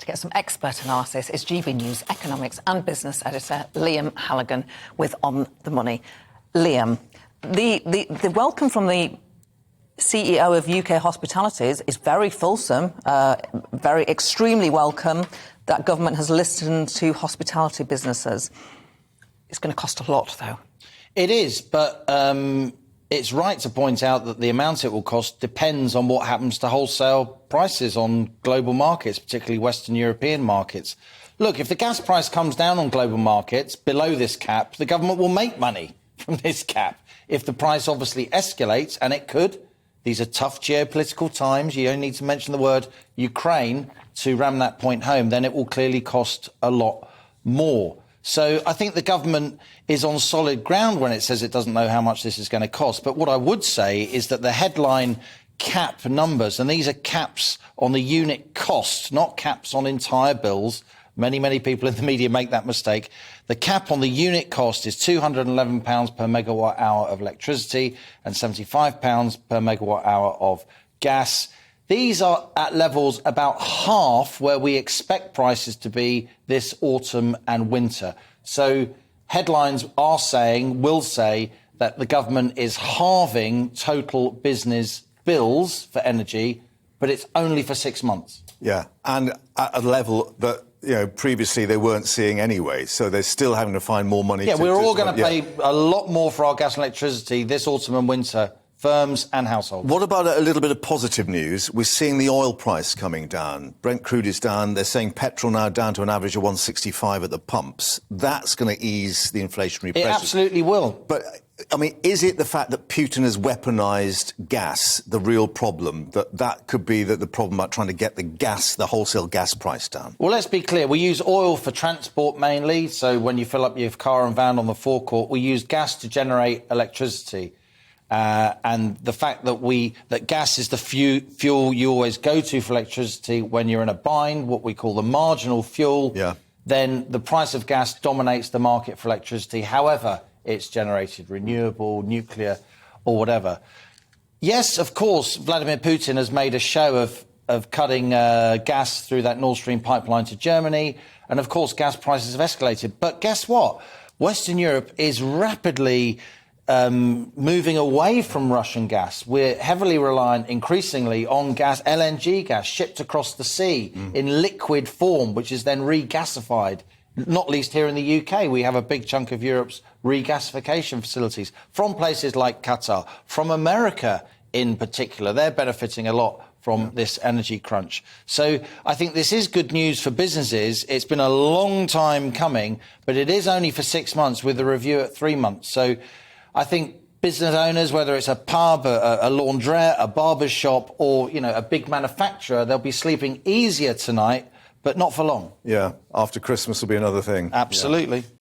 get some expert analysis is GBNews economics and business editor Liam Halligan with On the Money. Liam, the welcome from the CEO of UK Hospitalities is very fulsome, very extremely welcome. That government has listened to hospitality businesses. It's going to cost a lot, though. It is, but it's right to point out that the amount it will cost depends on what happens to wholesale prices on global markets, particularly Western European markets. Look, if the gas price comes down on global markets below this cap, the government will make money from this cap. If the price obviously escalates, and it could, these are tough geopolitical times, you only need to mention the word Ukraine to ram that point home, then it will clearly cost a lot more. So I think the government is on solid ground when it says it doesn't know how much this is going to cost. But what I would say is that the headline cap numbers, and these are caps on the unit cost, not caps on entire bills. Many people in the media make that mistake. The cap on the unit cost is £211 per megawatt hour of electricity and £75 per megawatt hour of gas. These are at levels about half where we expect prices to be this autumn and winter. So headlines will say that the government is halving total business bills for energy, but it's only for 6 months. Yeah, and at a level that, previously they weren't seeing anyway, so they're still having to find more money. Yeah, we're all going to pay a lot more for our gas and electricity this autumn and winter, firms and households. What about a little bit of positive news? We're seeing the oil price coming down. Brent crude is down. They're saying petrol now down to an average of 165 at the pumps. That's going to ease the inflationary pressure. It absolutely will. But, I mean, is it the fact that Putin has weaponised gas the real problem? That could be the problem about trying to get the wholesale gas price down? Well, let's be clear. We use oil for transport mainly. So when you fill up your car and van on the forecourt, we use gas to generate electricity. And the fact that gas is the fuel you always go to for electricity when you're in a bind, what we call the marginal fuel, then the price of gas dominates the market for electricity, however it's generated, renewable, nuclear or whatever. Yes, of course, Vladimir Putin has made a show of cutting gas through that Nord Stream pipeline to Germany. And, of course, gas prices have escalated. But guess what? Western Europe is rapidly moving away from Russian gas. We're heavily reliant increasingly on gas, LNG gas, shipped across the sea in liquid form, which is then regasified, not least here in the UK. We have a big chunk of Europe's regasification facilities from places like Qatar, from America in particular. They're benefiting a lot from this energy crunch. So I think this is good news for businesses. It's been a long time coming, but it is only for 6 months with a review at 3 months. So I think business owners, whether it's a pub, a laundrette, a barber's shop or, a big manufacturer, they'll be sleeping easier tonight, but not for long. Yeah, after Christmas will be another thing. Absolutely. Yeah.